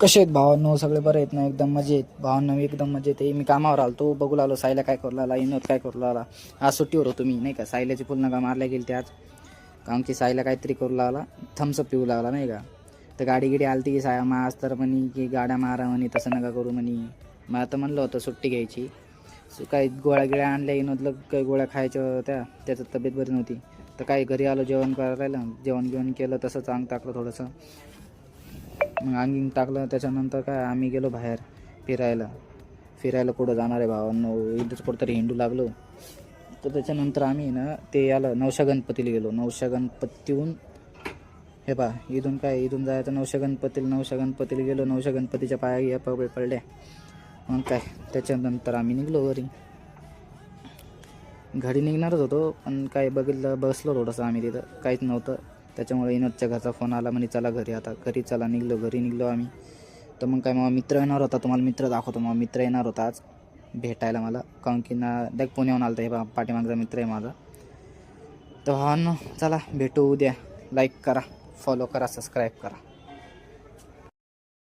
कसे आहेत भावांनो? सगळे बरे आहेत ना? एकदम मजेत भावांनो, मी एकदम मजेत आहे. मी कामावर आलो तो बघू लागलो सायला काय करू लागला, इनोद काय करू लागला. आज सुट्टीवर होतो मी नाही का. सायल्याची पूर्ण का मारल्या गेली ते आज, कारण की सायला काहीतरी करू लागला, थम्सअप पिऊ लागला नाही का. तर गाडी गिडी आली की साया मग आज तर म्हणे की गाड्या मारा म्हणे, तसं नका करू म्हणे. मग आता म्हणलं होतं सुट्टी घ्यायची, काही गोळ्या गिळ्या आणल्या इनोदलं, काही गोळ्या खायच्या होत्या, त्याचं तब्येत बरी नव्हती. तर काही घरी आलो जेवण करायला, जेवण घेऊन केलं, तसंच अंग टाकलं थोडंसं. मग अंगी टाकलं त्याच्यानंतर काय आम्ही गेलो बाहेर फिरायला कुठं जाणार आहे भावांनो, इथंच कुठंतरी हिंडू लागलो. तर त्याच्यानंतर आम्ही ना ते आलं नवशा गणपतीला गेलो. नवशा गणपतीहून हे पा इथून जायचं नवशा गणपतीला गेलो. नवशा गणपतीच्या पाया पडल्या. मग काय त्याच्यानंतर आम्ही निघलो घरी निघणारच होतो, पण काय बसलो थोडंसं आम्ही तिथं, काहीच नव्हतं. त्याच्यामुळे इनोदच्या घरचा फोन आला म्हणे चला घरी, आता घरी चला. घरी निघलो आम्ही. तर मग काय, मग मित्र येणार होता, तुम्हाला मित्र दाखवतो. मग मित्र येणार होता आज भेटायला मला, कारण की ना डायरेक्ट पुण्याहून आला तर हे पाठीमागचा मित्र आहे माझा. तर भावांनो चला भेटू उद्या. लाईक करा, फॉलो करा, सबस्क्राईब करा.